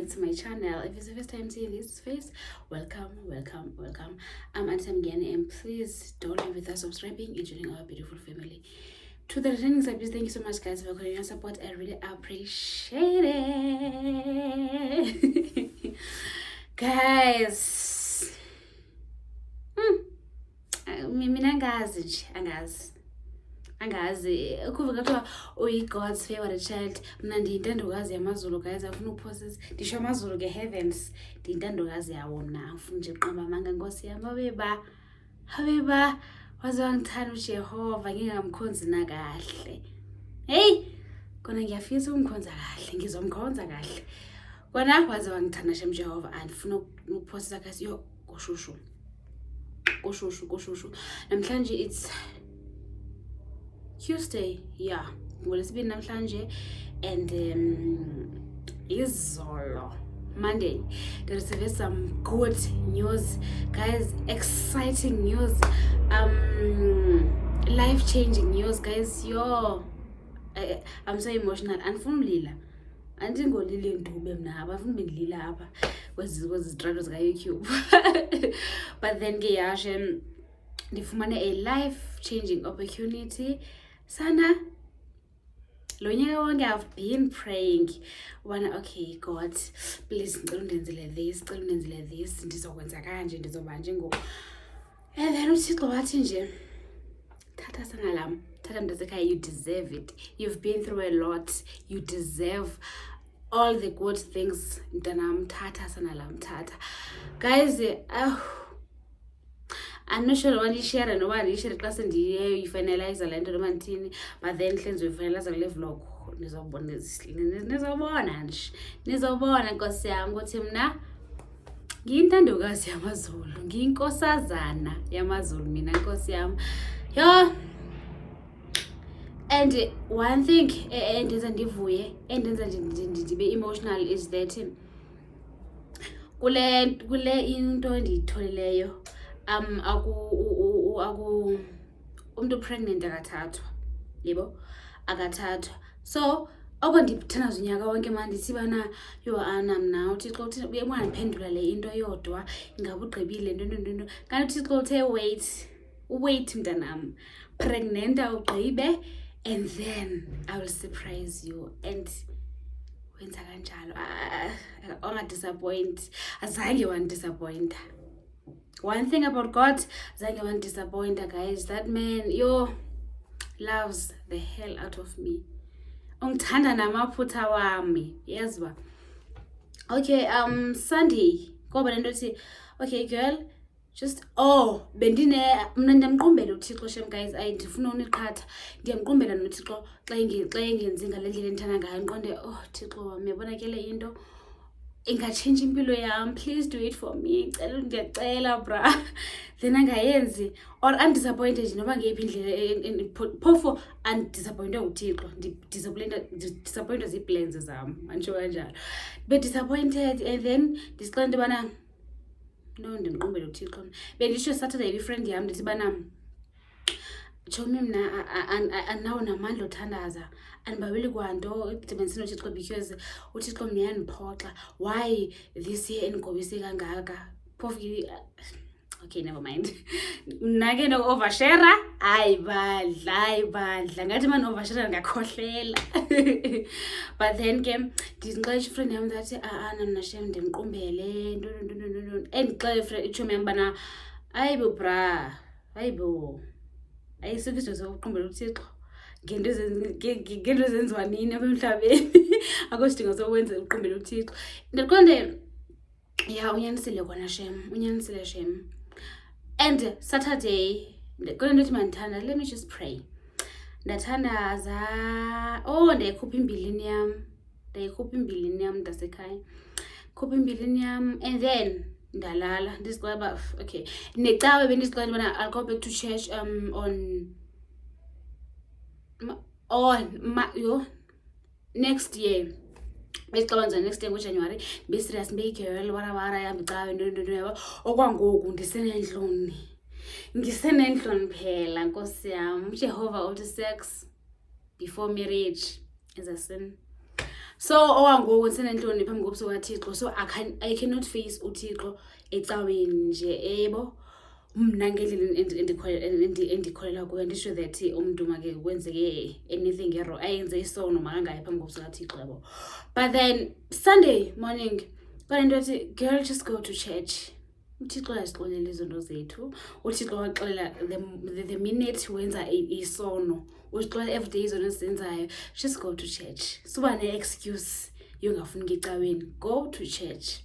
back to my channel. If it's the first time seeing this face, welcome. I'm Antamgene, and please don't leave without subscribing and joining our beautiful family. To the returning subscribers, thank you so much, guys, for continuing your support. I really appreciate it. Guys, mina angazi ukuva kuthiwa uyi-God's favorite child. Mna ndiyintandokazi yamazulu, guys. Afuna uphoses ndisho amazulu ke heavens. Ndiyintandokazi yawo mna, angifuni nje qamba amanga. Nkosi yam, habeba waze wangithanda uJehova ngingamkhonzi nakahle. Hey, kona ngiyafisa ukumkhonza kahle, ngizomkhonza kahle. Kona waze wangithanda shem Jehova. Andifuna ukuphosisa guys. Yo, kushushu. Namhlanje it's Tuesday, yeah. Ngolesibini namhlanje, and izolo Monday there is some good news, guys. Exciting news, life-changing news, guys. Yo, I'm so emotional. Andifuna andingolile ndube mna apha, afuna bendilila apha kwezi zitrato zika-YouTube. But then ke yashe ndifumane a life-changing opportunity. Sana lo nyaka wonke I've been praying ubana, okay God, please ngicela undenzele this, ndizokwenza kanje, ndizoba nje ngoku. And then uThixo wathi nje, thatha sana lam, thatha mntasekhaya, you deserve it. You've been through a lot, you deserve all the good things. Mntanam, thatha sana lam, thatha. Guys, I'm not sure what you share and what you share class and you finalize the land of Mantini, but then cleanse with finalize a live vlog. Nizobona nkosi yami ukuthi mna ngiyintandokazi yamazulu, ngiyinkosazana yamazulu mina, nkosi yami. Yo, and one thing endenza ndivuye, endenza ndibe emotional is that kule into endiyitholileyo, umuntu pregnant akathathwa, yebo, akathathwa. So okondithanda unyaka wonke manje ndithi bana yo mna uThixo uthi uyangiphendula le into yodwa, ingabe ugqibile nto. Kanti uThixo uthe wait mntanam, pregnant ugqibe, and then I will surprise you. And wenza kanjalo, ongadisappoint, azange wandisappointa. One thing about God, zange wandisappointa, guys. That man, loves the hell out of me. Ungithanda namaphutha wami, yezwa. Okay, Sunday, ngoba lento ethi, okay girl, just mna ndiyamqumbela uThixo shem, guys. Ndifuna uniqhatha, ndiyamqumbela noThixo xa ingenzi ngale ndlela endithanda ngayo. Ndiqonde, Thixo wami, uyabona ke le into ingatshintsha impilo yam, please do it for me, ndiyacela bra. Then angayenzi or undisappointed nje noba ngeyiphi indlela, phofu undisappointed uThixo, disappointed zii-plans zam, anditsho kanjalo. But disappointed, and then ndisixela into yobana no, ndimqumbele uThixo. Benditsho Saturday ifriend yam ndithi bana, chomi mna andinawo namandla othandaza, andibaweli kwanto idibensini uThixo, because uThixo mna uyandiphoxa. Why this year endingobise kangaka? Phofu, okay, never mind. Mna ke no-overshare, hayi bandla ngathi mna no-overshare ngakhohlela. But then ke ndixelela ifriend yam that mna shem ndimqumbele nto. Endixelela iitshomi yam bana, hayibo bra, hayibo, ayisuke izinto zokuqumbela uThixo ngento ezenziwa nini apha emhlabeni. Akho sidingo sokwenza uqumbela uThixo. Ndiqonde, ya unyanisile kona shem, unyanisile shem. And Saturday kule nto ethi mandithanda, let me just pray. Ndathandaza, ndayikhupha imbilini yam mntasekhaya, khupha imbilini yam, and then ndalala ndizixela uba okay. Necawe bendizixela into yobana I'll go back to church next year. Besixabanza next year ngoJanuary, beserious mbeyigirl warawara yam icawe nto yabo. Okwangoku ndisenentloni phela, nkosi yam. uJehova uthi sex before marriage is a sin. So owangoku ndisenentloni phambi kobuso kaThixo, so I cannot face uThixo ecaweni nje, yebo. Mna ngendlela endikholelwa kuyo, andisho that umntu make kwenzeke anything ayenze isono makangayi phambi kobuso kaThixo, yabo. But then Sunday morning kwanento ethi, girl, just go to church. uThixo uyazixolela izinto zethu. uThixo waxolela the minute wenza isono, usixolela everyday izinto ezizenzayo, just go to church. Suba ne-excuse yongafuni ngecaweni, go to church.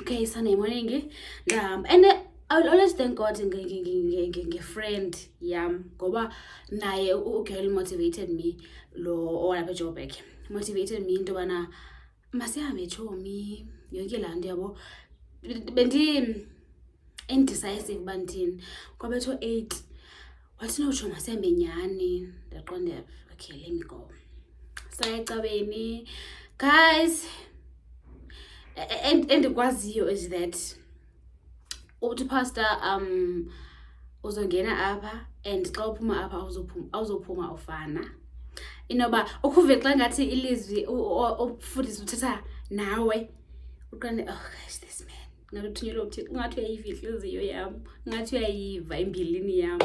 Okay, Sunday morning ngahamba, and I will always thank God nge-friend yam, ngoba naye ugirl motivated me, lo owalapha eJoburg motivated me into yobana masihambe etshomi, yonke laa nto, yabo. Indecisive uba ndithini, kwabetho 8 wathi notsho masihambe nyhani. Ndaqonda, okay, let me go. Saya ecaweni, guys. Endikwaziyo is that uthi pastor uzongena apha, and xa uphuma apha awuzophuma ufana. Inoba ukuve xa ngathi ilizwi umfundisi uthetha nawe uqonde, oh gosh, this man ngaluthunyelwa uThixo, ungathi uyayiva inhliziyo yam, ungathi uyayiva imbilini yam.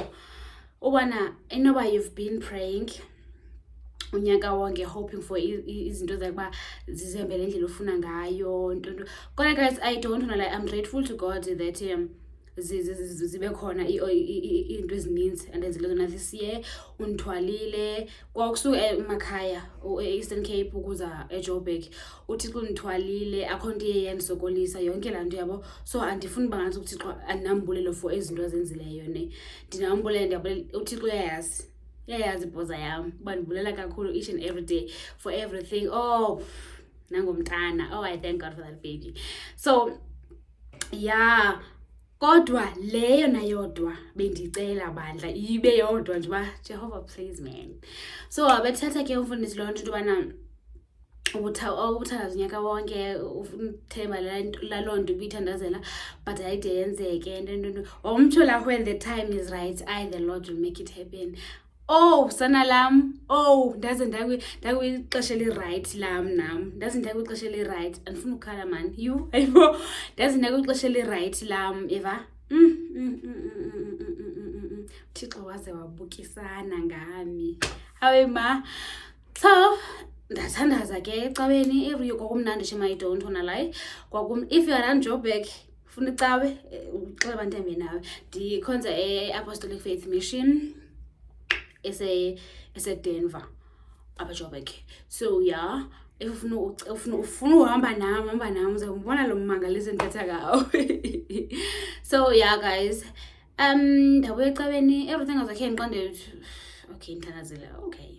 Ubana inoba you've been praying unyaka wonke, hoping for izinto zakuba zizihambele indlela ofuna ngayo, nto. Kodwa guys, I don't know, like, I'm grateful to God that zibe khona into ezininzi andenzile zona this year. Undithwalile kwakusuka emakhaya e-Eastern Cape ukuza eJoburg, uThixo undithwalile, akho nto iye yandisokolisa, yonke laa nto, yabo. So andifuni uba ngathi uThixo andinambulelo for ezinto azenzileyo, ne. Ndinambulelo, ndiyabulela uThixo, uyayazi ibhoza yam uba ndibulela kakhulu each and every day for everything. Oh, nangomntana, oh, I thank God for that baby. So yeah, kodwa leyo nayodwa bendicela bandla ibe yodwa nje uba Jehovah, please man. So abethatha ke umfundisi loo nto into yobana ubuthandaza unyaka wonke, uthemba laloo nto ubuyithandazela, but ayide yenzeke nto. Wamtsho la, when the time is right, the Lord will make it happen. Oh, sana lam, oh, ndaze ndakwixesha eli-right lam nam, ndaze ndakwixesha eli-right. Andifuna ukukhala man, you, ayibo, ndaze ndakwixesha eli-right lam, eva. Thixo waze wabukisana ngami, hawe ma. So ndathandaza ke ecaweni every year. Kwakumnandi shema, I don't wanna lie. If you are around Joburg, funa icawe, uxele abantu ndihambe nawe. Ndikhonza e-Apostolic Faith Mission ese-Denver apha Joburg. So yeah, if ufuna uhamba nami uzawumbona lo mmangalisi endithetha ngawo. So yeah guys, ndabuya ecaweni, everything was okay. Ndiqonde, okay, ndithandazile, okay.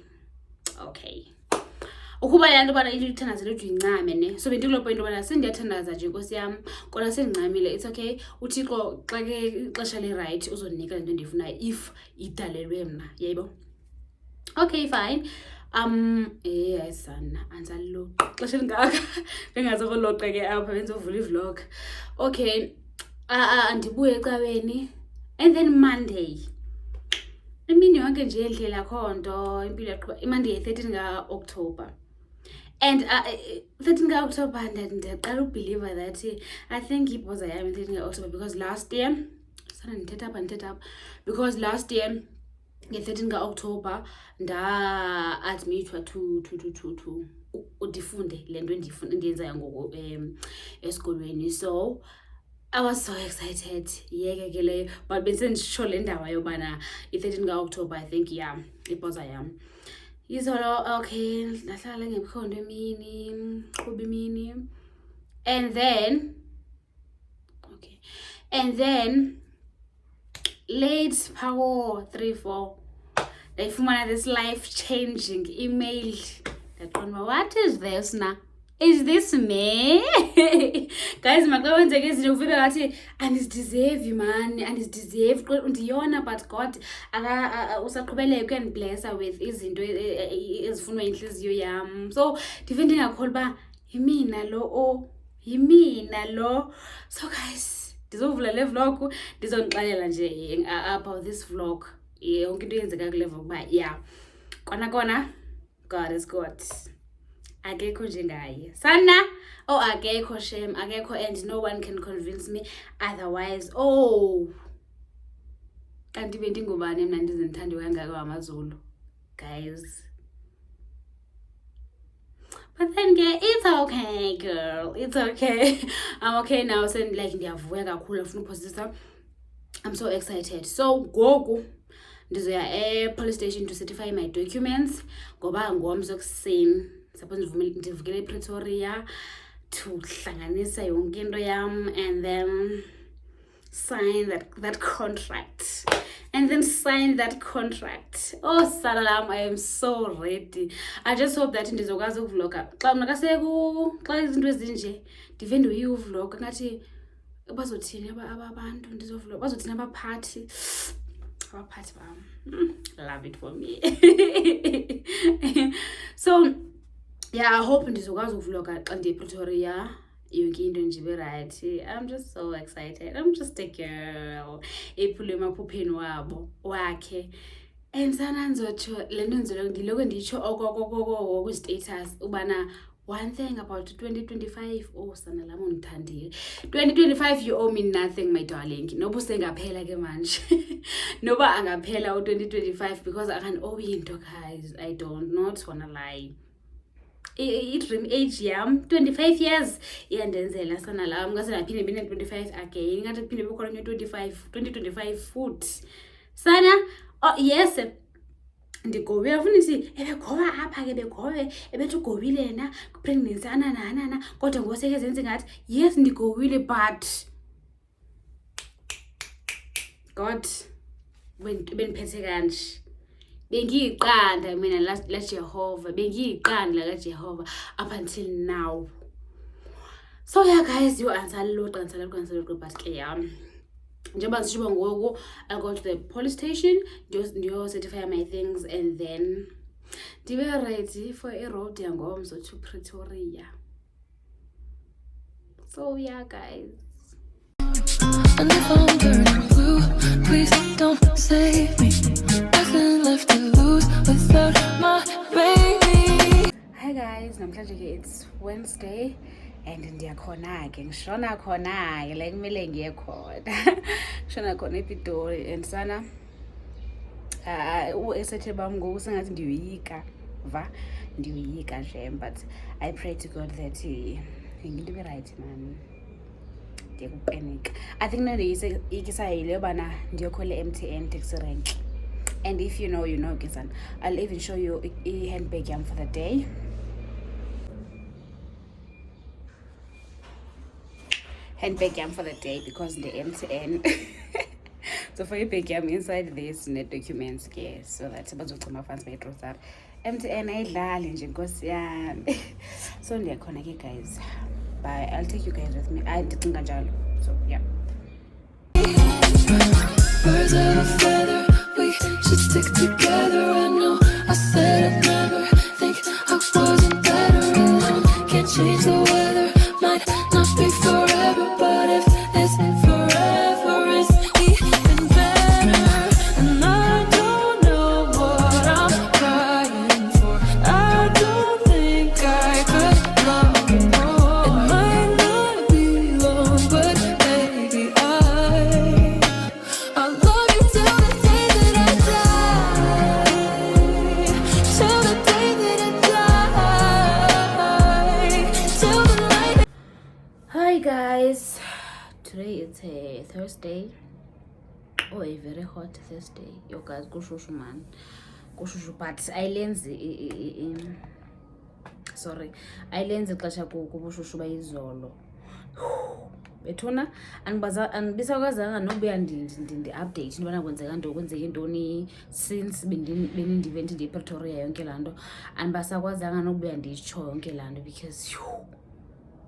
Ukuba laa nto bana ithandazile ude uyincame, ne. So bendikuloo point obana sendiyathandaza nje Nkosi yam, kodwa sendincamile. It's okay, uThixo xa ke ixesha le-right uzondinika le nto ndiyifunayo if idalelwe mna, yayibo. Okay, fine. Hayi sana, andisaliloqa xesha elingaka, ndingazokuloqa ke apha bendizovula ivlog. Okay, ndibuye ecaweni, and then Monday imini yonke nje endlela akho nto, impilo yaqhuba. iMonday 13 ka-October, and 13 ka-October ndiyaqala ukubhiliva that I think ibhoza yam 13 ka-October, because last year sana ndithetha apha, because last year nge-13 ka-October nda-admithwa to ndifunde le nto endiyenzayo ngoku esikolweni. So I was so excited, yeke ke leyo, but bendisenditsho le ndaba yobana i-13 ka-October, I think, yeah, ibhoza yam. Izolo, okay, ndahlala ngemkhondo emini, qhuba imini, and then late power 3-4 ndayifumana this life-changing email. Ndaqonda, what is this na? Is this me? Guys, maxa wenzeka izinto uvebe ngathi andizideserve man, andizideserve, ndiyona, but God usaqhubeleka uyandiblessa with izinto ezifunwa yintliziyo yam. So ndive ndingakholwa uba yimina lo. So guys, ndizovula le vlog, ndizonixelela nje about this vlog, yonke into eyenzeka kule vlog, uba yeah, kona God is good. akekho njengaye sana. Oh, akekho shem, akekho, and no one can convince me otherwise. Oh, kanti bendingubani mna ndize ndithande kangaka wamaZulu, guys. But then it's okay, girl, it's okay. I'm okay now. So like ndiyavuya kakhulu, afuna uphosisa. I'm so excited. So goku ndizoya police station to certify my documents ngoba ngomso kuseni suppose ndivukele ePretoria to hlanganisa yonke into yam and then sign that contract. And then sign that contract. Oh, Salalam, I am so ready. I just hope that ndizokwazi ukuvloga. Xa mna xa izinto ezinje ndive ndoyivloga ngathi bazothini abantu ndizovloga, bazothini abaphathi bam. Love it for me. So yeah, I hope ndizokwazi ukuvloga xa ndiye ePretoria. Yonke into nje right. I'm just so excited. I'm just a girl ephule emaphupheni wakhe. And sana nzotsho le nto nzolo ndiloko nditsho okoko kwi-status ubana one thing about 2025. Oh, sana lam undithandile. 2025, you owe me nothing, my darling. Noba usengaphela ke manje. Noba angaphela u-2025 because I can owe you into, guys. I don't not wanna lie. I-dream age yam 25 years iyandenzela sana la ngase naphinde bene 25 again ngathi kuphinde bekhona 2025 futhi sana. Oh yes, ndigobile futhi ebegoba apha ke begobe ebethi ugobile na pregnancy anana kodwa ngoseke zenze ngathi yes ndigobile, but God beniphethe kanje. Bengiyiqanda mina la Jehovah, bengiyiqanda la Jehovah up until now. So yeah, guys, you answer lo qanisa but ke yam njengoba ngisho ngoku I go to the police station, ndiyo certify my things, and then ndibe ready for a road yangomso to Pretoria. So yeah, guys. And if I'm burning blue, please don't save me. Nothing left to lose without my baby. Hi guys, namhlanje ke it's Wednesday and ndiyakhona ke ngishona khona ke la kumele ngiye khona. Ngishona khona ePitori and sana uSethe bam ngoku sengathi ndiyoyika nje, but I pray to God that nginto be right man. I think no ikisayile bana ndiyokhole MTN taxi rank. And if you know, you know, Kisan. I'll even show you a handbag yam for the day. Handbag yam for the day because the MTN. So for your bag yam inside this net documents, yes. So that's about to my fans by that. MTN ayidlali nje nkosi yami. So ndiyakhona ke guys. Bye. I'll take you guys with me. I didn't njalo. So yeah. Birds of a feather, we should stick together. I know I said I'd never think I wasn't better alone. Can't change the weather, might not be forever, but if it's forever, it's even better. And I don't know what I'm crying for. I don't think I could love you more. It might not be long, but baby, I'll love you till the day that I die. Till the day that I die. Till the night. Hi guys. Today it's a Thursday. Oh, a very hot Thursday. Yo guys, kushushu man. Kushushu, but ayilenzi ixesha kubushushu bayizolo. Bethuna anibisakazanga nobuya ndi-update intobana kwenzeka intoni since benindivent ndiyePretoria yonke laa nto. Andibasakwazanga nokubuya nditsho yonke laa nto because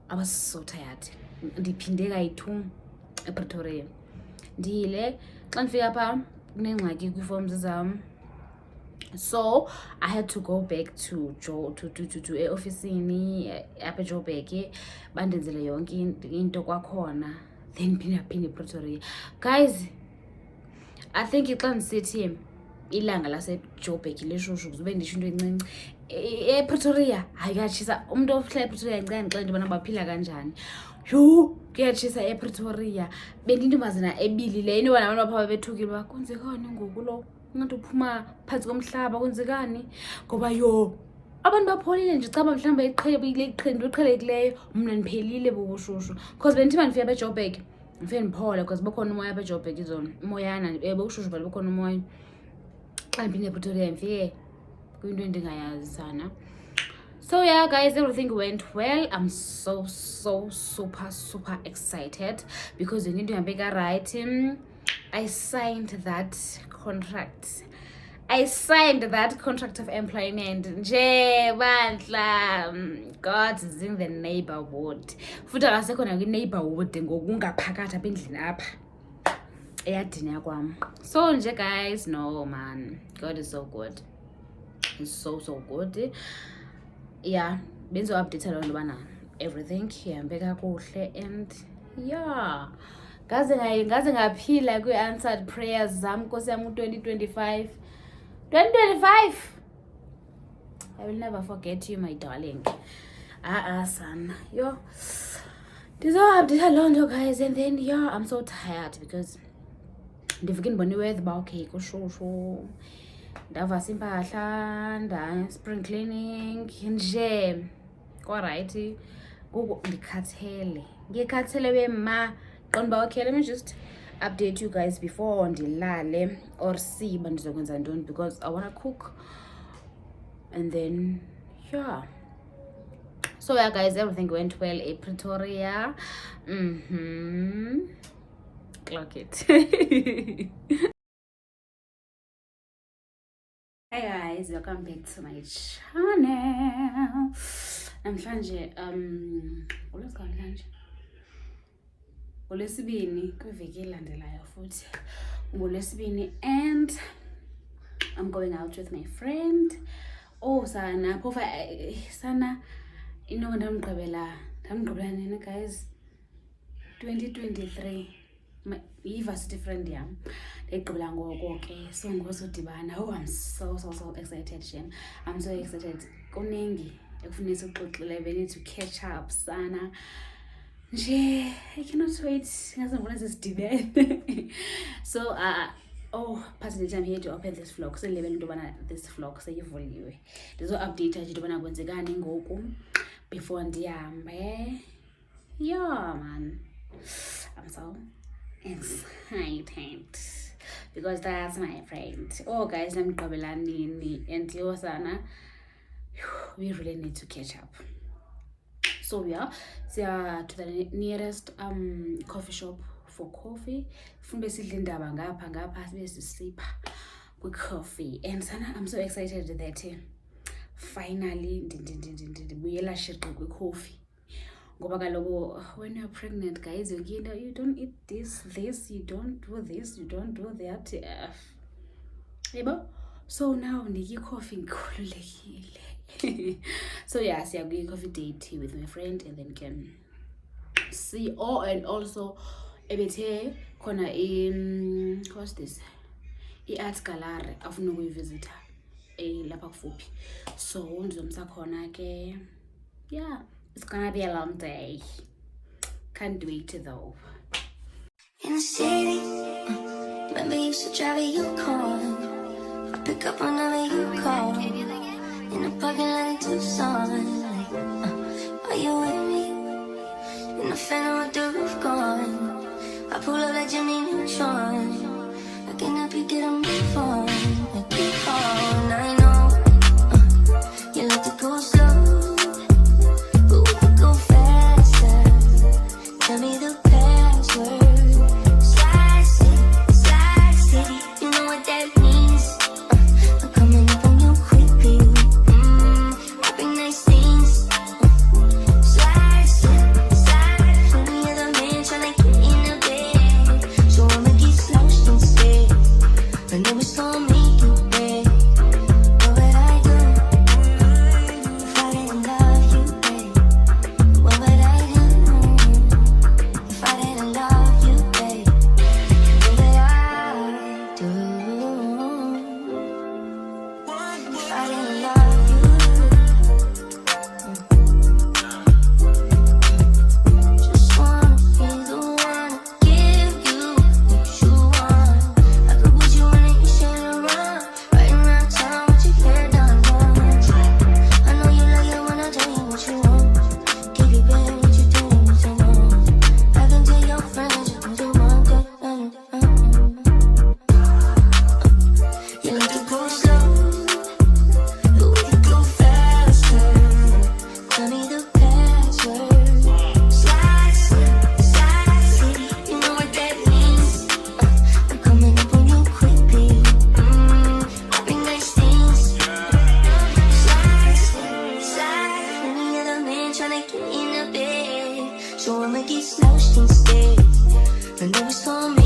I was so tired. Ndiphinde kayi-2 ePretoria. Ndiyile xa ndifika phaa kunengxaki kwiiforms zam. So I had to go back to ofisini apha eJoburg bandenzele yonke into kwakhona, then phinde ePretoria. Guys, I think xa ndisithi ilanga laseJoburg lishushu kuze ube ndisho into encinci. EPretoria hayi kuyatshisa. Umuntu ohlala ePretoria ngicela ndixele into yobana baphila kanjani. Yho kuyatshisa ePretoria. Bendintombazana ebilileyo into yobana abantu bapha bethukile uba kwenzekani ngoku lo ungathi uphuma phantsi komhlaba kwenzekani ngoba yho abantu bapholile nje caba mhlawumbi into eqhelekileyo mna ndiphelile bobushushu because bendithi uba ndifika eJoburg ndifike ndiphole because bukhona umoya apha eJoburg izona umoyana bobushushu but bukhona umoya. Xa ndiphinde ePretoria ndifike kwinto endingayazi sana. So yeah guys, everything went well. I'm so super excited because into ihambe right. I signed that contract of employment. Nje bandla, God is in the neighborhood. Futhi akasekho nakwi-neighborhood ngokungaphakathi apha endlini apha eyadini yakwam. So nje guys, no man, God is so good. He's so good. Yeah, benzo-update loo nto bana everything ihambe kakuhle and yeah, ngaze ngaphila kwi-answered prayers zam Nkosi yam 2025. I will never forget you, my darling. Son. Yo, ndizo-update loo nto guys and then yeah, I'm so tired because ndifike ndibona iweather uba okay kushushu, ndavasa impahla, nda-spring cleaning nje kwarayithi. Ngoku ngikhathele wema qonda uba okay, let me just update you guys before ndilale or see uba ndizokwenza ntoni because I want to cook and then yeah. So yeah guys, everything went well in Pretoria. Clock it. Hey guys, welcome back to my channel. Namhlanje ngolwesibini kwiveki elandelayo futhi ngolwesibini and I'm going out with my friend. Sana phofa sana ndamgqibela nini guys, 2023 yi-varsity friend yam ndayigqibela ngoko ke, so ngozodibana. I'm so excited Shem. I'm so excited. Kuningi ekufuneka sikuxoxile, we need to catch up sana nje. I cannot wait ngaze ngibona sesidibene. So personally I'm here to open this vlog. So level into bana this vlog seyivuliwe, ndizo-update nje into bana kwenzekani ngoku before ndihambe. Yeah man, I'm so excited because that's my friend. Guys, ndamgqibela nini and yo sana, we really need to catch up. So yeah, to the nearest coffee shop for coffee. Funbe sidle indaba ngapha sibe sisipha kwi-coffee and sana I'm so excited that finally ndibuyela shiqi kwi-coffee. Ngoba kaloku when you're pregnant guys, you don't eat this, you don't do this, you don't do that. Yebo? So now ndiki-coffee ngikhululekile. So yeah, siya kwi-coffee date with my friend and then can see. And also ebethe khona what's this, i-art gallery afuna ukuyivisitha lapha kufuphi, so ndizomsa khona ke. Yeah, it's gonna be a long day. Can't wait though. In the city, remember you used to drive your car. I pick up whenever you call. In the parking lot in Tucson, are you with me? In the Phantom with the roof gone, I pull up like Jimmy Neutron. I can help you get a move on. I keep on, I know you like to go slow, but we could go faster. Tell me the password. Slide city, you know what that means. I'm coming up on you quickly. Rapping nice things. Slide city, you're the man tryna get in the bed, so I'ma get slouched instead. But never saw me. in a bed, so I'ma get slouched instead. I know it's gonna make